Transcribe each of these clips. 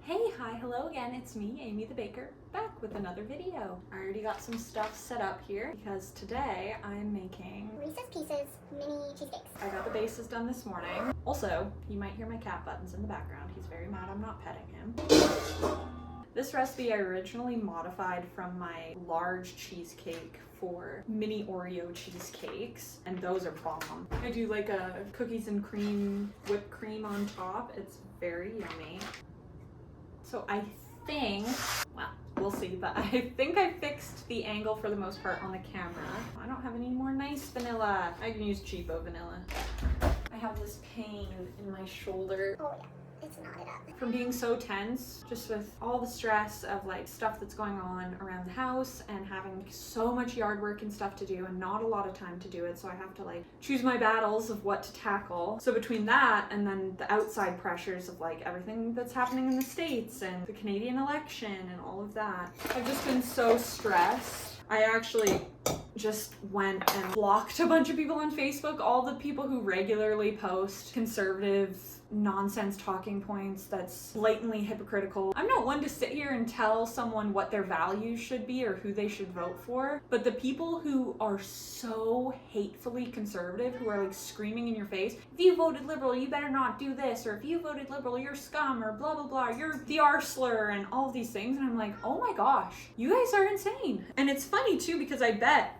Hey, hi, hello again, it's me, Amy the Baker, back with another video. I already got some stuff set up here because today I'm making Reese's Pieces mini cheesecakes. I got the bases done this morning. Also, you might hear my cat Buttons in the background. He's very mad I'm not petting him. This recipe I originally modified from my large cheesecake for mini Oreo cheesecakes, and those are bomb. I do like a cookies and cream, whipped cream on top. It's very yummy. So I think, well, we'll see, but I think I fixed the angle for the most part on the camera. I don't have any more nice vanilla. I can use cheapo vanilla. I have this pain in my shoulder. Oh yeah, it's knotted up. From being so tense, just with all the stress of like stuff that's going on around the house and having so much yard work and stuff to do and not a lot of time to do it, so I have to like choose my battles of what to tackle. So between that and then the outside pressures of like everything that's happening in the States and the Canadian election and all of that, I've just been so stressed. I actually just went and blocked a bunch of people on Facebook, all the people who regularly post conservative nonsense talking points that's blatantly hypocritical. I'm not one to sit here and tell someone what their values should be or who they should vote for, but the people who are so hatefully conservative, who are like screaming in your face, if you voted liberal, you better not do this, or if you voted liberal, you're scum, or blah blah blah, you're the R slur, and all of these things, and I'm like, oh my gosh, you guys are insane. And it's funny too, because I bet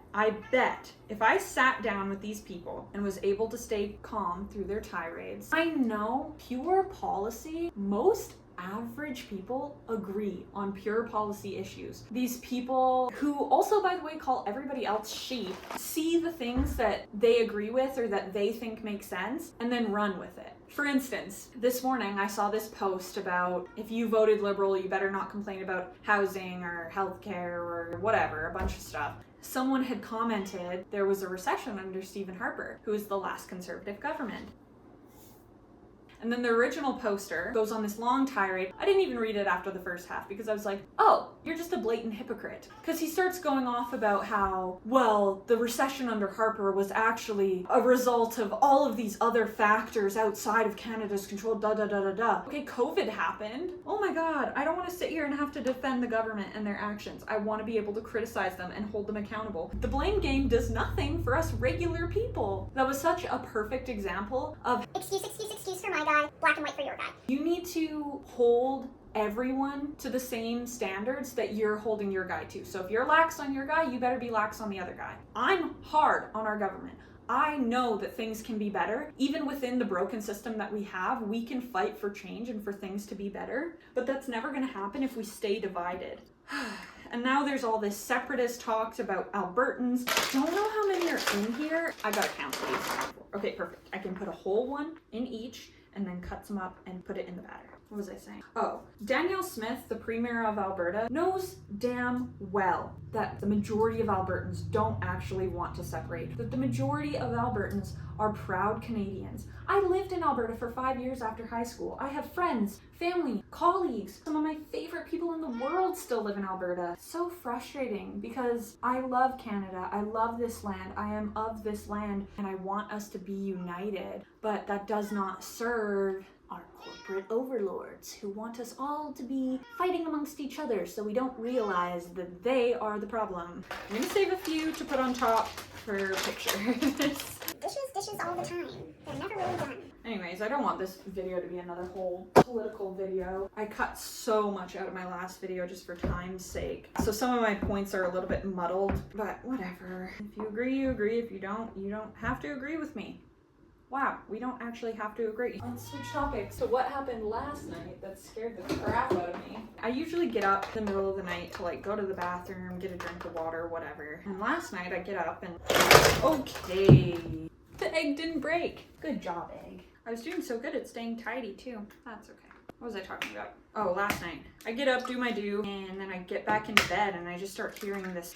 if I sat down with these people and was able to stay calm through their tirades, I know pure policy, most average people agree on pure policy issues. These people who also, by the way, call everybody else sheep, see the things that they agree with or that they think make sense and then run with it. For instance, this morning I saw this post about if you voted liberal, you better not complain about housing or healthcare or whatever, a bunch of stuff. Someone had commented there was a recession under Stephen Harper, who is the last conservative government. And then the original poster goes on this long tirade. I didn't even read it after the first half because I was like, oh, you're just a blatant hypocrite. Because he starts going off about how, well, the recession under Harper was actually a result of all of these other factors outside of Canada's control, da da da da da. Okay, COVID happened. Oh my God, I don't want to sit here and have to defend the government and their actions. I want to be able to criticize them and hold them accountable. The blame game does nothing for us regular people. That was such a perfect example of Excuse for my guy, black and white for your guy. you need to hold everyone to the same standards that you're holding your guy to. So if you're lax on your guy, you better be lax on the other guy. I'm hard on our government. I know that things can be better. Even within the broken system that we have, we can fight for change and for things to be better. But that's never going to happen if we stay divided. And now there's all this separatist talks about Albertans. Don't know how many are in here. I gotta count these. Okay, perfect. I can put a whole one in each and then cut some up and put it in the batter. What was I saying? Oh, Danielle Smith, the Premier of Alberta, knows damn well that the majority of Albertans don't actually want to separate, that the majority of Albertans are proud Canadians. I lived in Alberta for 5 years after high school. I have friends, family, colleagues. Some of my favorite people in the world still live in Alberta. So frustrating because I love Canada. I love this land. I am of this land and I want us to be united, but that does not serve our corporate overlords who want us all to be fighting amongst each other so we don't realize that they are the problem. I'm gonna save a few to put on top for pictures. Dishes all the time. They're never really done. Anyways, I don't want this video to be another whole political video. I cut so much out of my last video just for time's sake. So some of my points are a little bit muddled, but whatever. If you agree, you agree. If you don't have to agree with me. Wow, we don't actually have to agree. Let's switch topics. So what happened last night that scared the crap out of me? I usually get up in the middle of the night to like go to the bathroom, get a drink of water, whatever. And last night I get up and, okay, the egg didn't break. Good job, egg. I was doing so good at staying tidy too. That's okay. What was I talking about? Oh, last night. I get up, do my do, and then I get back into bed and I just start hearing this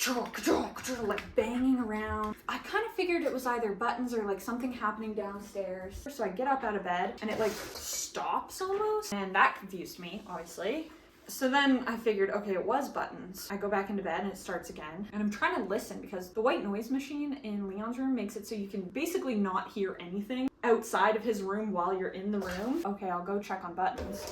like banging around. I kind of figured it was either buttons or like something happening downstairs. So I get up out of bed and it like stops almost, and that confused me, obviously. So then I figured, okay, it was buttons. I go back into bed and it starts again. And I'm trying to listen because the white noise machine in Leon's room makes it so you can basically not hear anything outside of his room while you're in the room. Okay, I'll go check on buttons.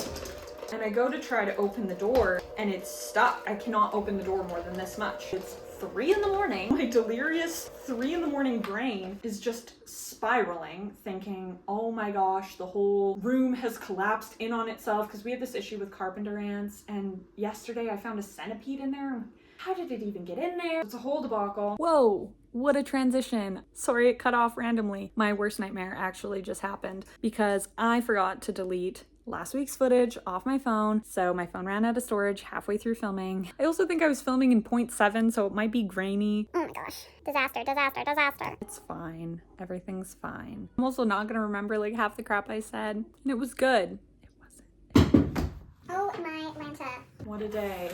and I go to try to open the door and it's stuck. I cannot open the door more than this much. It's 3 in the morning. My delirious 3 in the morning brain is just spiraling, thinking, oh my gosh, the whole room has collapsed in on itself, because we had this issue with carpenter ants, and yesterday I found a centipede in there. How did it even get in there? It's a whole debacle. Whoa, what a transition. Sorry it cut off randomly. My worst nightmare actually just happened because I forgot to delete last week's footage off my phone, so my phone ran out of storage halfway through filming. I also think I was filming in 0.7, so it might be grainy. Oh my gosh. Disaster, disaster, disaster. It's fine. Everything's fine. I'm also not gonna remember like half the crap I said, and it was good. It wasn't. Oh my Lanta. What a day.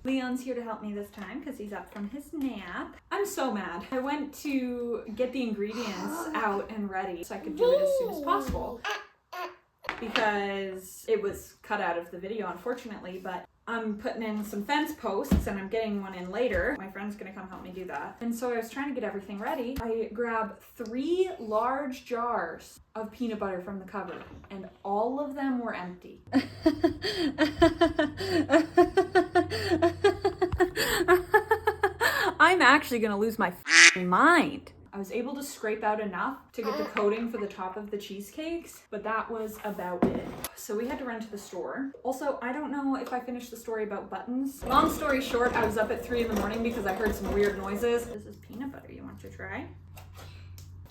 Leon's here to help me this time because he's up from his nap. I'm so mad. I went to get the ingredients out and ready so I could do it as soon as possible, because it was cut out of the video, unfortunately, but I'm putting in some fence posts and I'm getting one in later. My friend's gonna come help me do that. And so I was trying to get everything ready. I grab 3 large jars of peanut butter from the cupboard and all of them were empty. I'm actually gonna lose my mind. I was able to scrape out enough to get the coating for the top of the cheesecakes, but that was about it. So we had to run to the store. Also, I don't know if I finished the story about buttons. Long story short, I was up at 3 in the morning because I heard some weird noises. This is peanut butter, you want to try?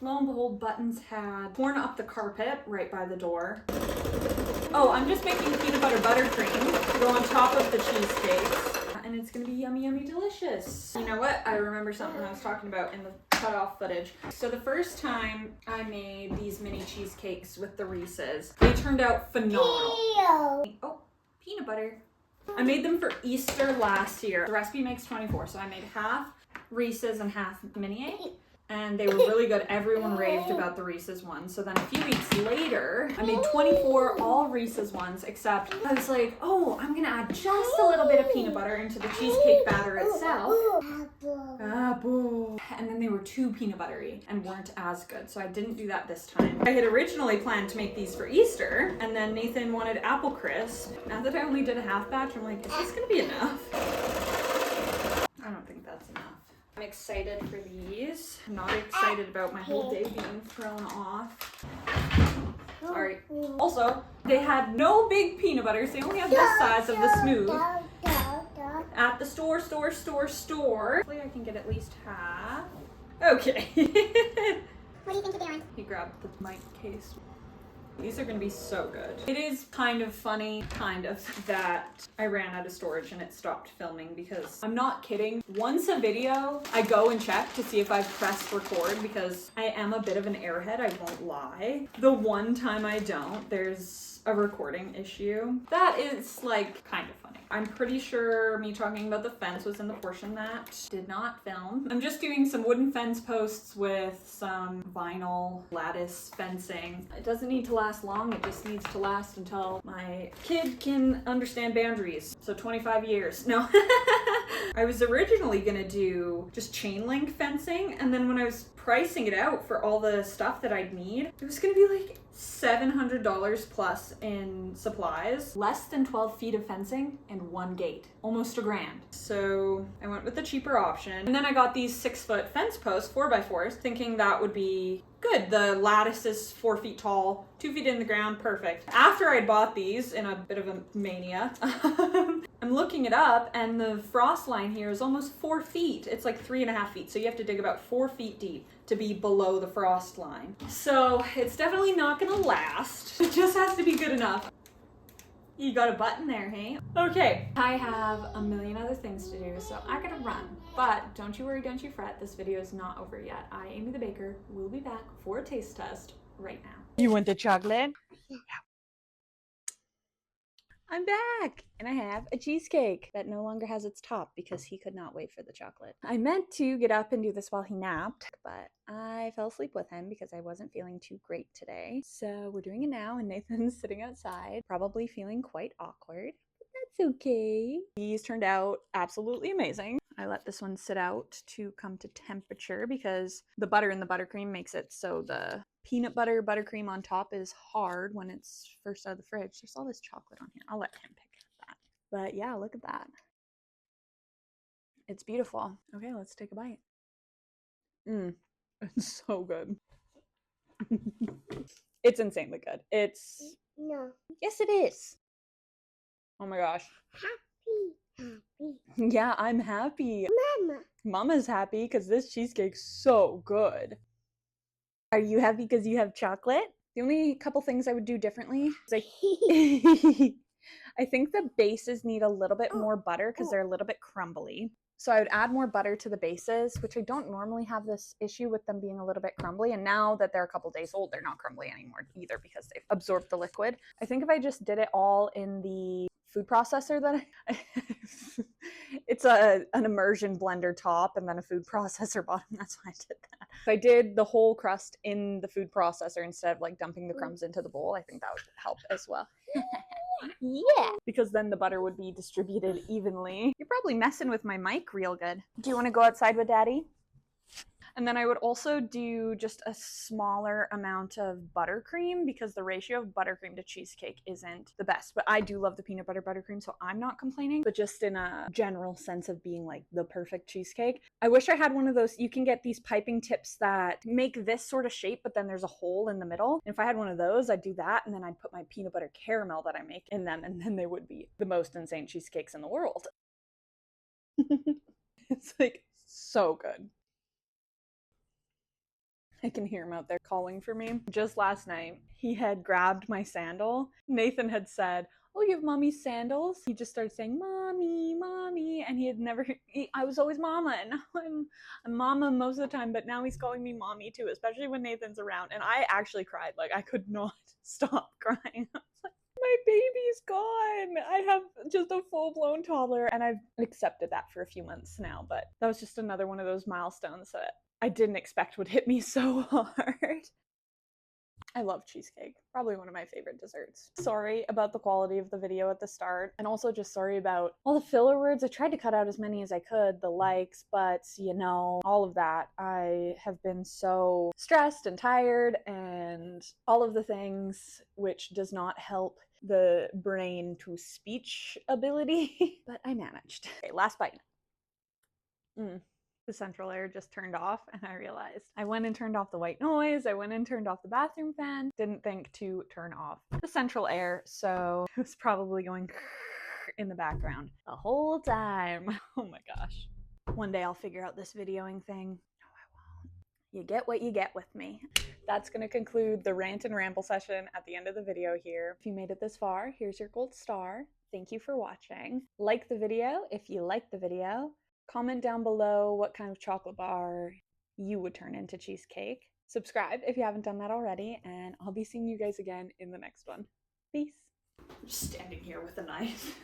Lo and behold, Buttons had torn up the carpet right by the door. Oh, I'm just making peanut butter buttercream to go on top of the cheesecakes. And it's gonna be yummy, yummy, delicious. You know what? I remember something I was talking about in the cut off footage. So the first time I made these mini cheesecakes with the Reese's, they turned out phenomenal. Oh, peanut butter. I made them for Easter last year. The recipe makes 24, so I made half Reese's and half Mini. And they were really good. Everyone raved about the Reese's ones. So then a few weeks later, I made 24 all Reese's ones, except I was like, oh, I'm gonna add just a little bit of peanut butter into the cheesecake batter itself. Apple. And then they were too peanut buttery and weren't as good. So I didn't do that this time. I had originally planned to make these for Easter, and then Nathan wanted apple crisp. Now that I only did a half batch, I'm like, is this gonna be enough? I don't think that's enough. I'm excited for these. I'm not excited about my whole day being thrown off. Sorry. Also, they had no big peanut butters. They only had this size of the smooth. At the store. Hopefully I can get at least half. Okay. What do you think you're doing? He grabbed the mic case. These are gonna be so good. It is kind of funny, that I ran out of storage and it stopped filming, because I'm not kidding. Once a video, I go and check to see if I've pressed record, because I am a bit of an airhead, I won't lie. The one time I don't, there's a recording issue. That is like kind of funny. I'm pretty sure me talking about the fence was in the portion that did not film. I'm just doing some wooden fence posts with some vinyl lattice fencing. It doesn't need to last long, it just needs to last until my kid can understand boundaries. So 25 years. No. I was originally gonna do just chain link fencing, and then when I was pricing it out for all the stuff that I'd need, it was gonna be like $700 plus in supplies, less than 12 feet of fencing, and 1 gate. Almost $1,000. So I went with the cheaper option. And then I got these 6-foot fence posts, 4x4s, thinking that would be good. The lattice is 4 feet tall, 2 feet in the ground, perfect. After I bought these in a bit of a mania, I'm looking it up, and the frost line here is almost 4 feet. It's like 3.5 feet, so you have to dig about 4 feet deep to be below the frost line. So it's definitely not gonna last. It just has to be good enough. You got a button there, hey? Okay, I have a million other things to do, so I gotta run. But don't you worry, don't you fret, this video is not over yet. I, Amy the Baker, will be back for a taste test right now. You want the chocolate? Yeah. I'm back, and I have a cheesecake that no longer has its top because he could not wait for the chocolate. I meant to get up and do this while he napped, but I fell asleep with him because I wasn't feeling too great today. So we're doing it now, and Nathan's sitting outside, probably feeling quite awkward. But that's okay. These turned out absolutely amazing. I let this one sit out to come to temperature because the butter in the buttercream makes it so the peanut butter buttercream on top is hard when it's first out of the fridge. There's all this chocolate on here. I'll let him pick that. But yeah, look at that. It's beautiful. Okay, let's take a bite. It's so good. It's insanely good. It's... No. Yes, it is. Oh my gosh. Happy. Yeah, I'm happy. Mama. Mama's happy because this cheesecake's so good. Are you happy because you have chocolate? The only couple things I would do differently is I think the bases need a little bit more butter because they're a little bit crumbly. So I would add more butter to the bases, which I don't normally have this issue with them being a little bit crumbly. And now that they're a couple days old, they're not crumbly anymore either because they've absorbed the liquid. I think if I just did it all in the food processor that it's an immersion blender top and then a food processor bottom. That's why I did that. If I did the whole crust in the food processor instead of like dumping the crumbs into the bowl, I think that would help as well. Yeah, because then the butter would be distributed evenly. You're probably messing with my mic real good. Do you want to go outside with Daddy? And then I would also do just a smaller amount of buttercream because the ratio of buttercream to cheesecake isn't the best. But I do love the peanut butter buttercream, so I'm not complaining. But just in a general sense of being like the perfect cheesecake. I wish I had one of those. You can get these piping tips that make this sort of shape, but then there's a hole in the middle. And if I had one of those, I'd do that. And then I'd put my peanut butter caramel that I make in them. And then they would be the most insane cheesecakes in the world. It's like so good. I can hear him out there calling for me. Just last night, he had grabbed my sandal. Nathan had said, "Oh, you have mommy's sandals?" He just started saying, "Mommy, mommy," and he had never, I was always mama, and now I'm mama most of the time, but now he's calling me mommy too, especially when Nathan's around. And I actually cried. Like, I could not stop crying. I was like, my baby's gone. I have just a full-blown toddler, and I've accepted that for a few months now, but that was just another one of those milestones that I didn't expect would hit me so hard. I love cheesecake. Probably one of my favorite desserts. Sorry about the quality of the video at the start, and also just sorry about all the filler words. I tried to cut out as many as I could, the likes, but you know, all of that. I have been so stressed and tired and all of the things, which does not help the brain to speech ability, but I managed. Okay, last bite. The central air just turned off, and I realized I went and turned off the white noise, I went and turned off the bathroom fan, didn't think to turn off the central air, so it was probably going in the background the whole time. Oh my gosh. One day I'll figure out this videoing thing. No, I won't. You get what you get with me. That's going to conclude the rant and ramble session at the end of the video here. If you made it this far, here's your gold star. Thank you for watching. Like the video if you liked the video. Comment down below what kind of chocolate bar you would turn into cheesecake. Subscribe if you haven't done that already, and I'll be seeing you guys again in the next one. Peace. I'm just standing here with a knife.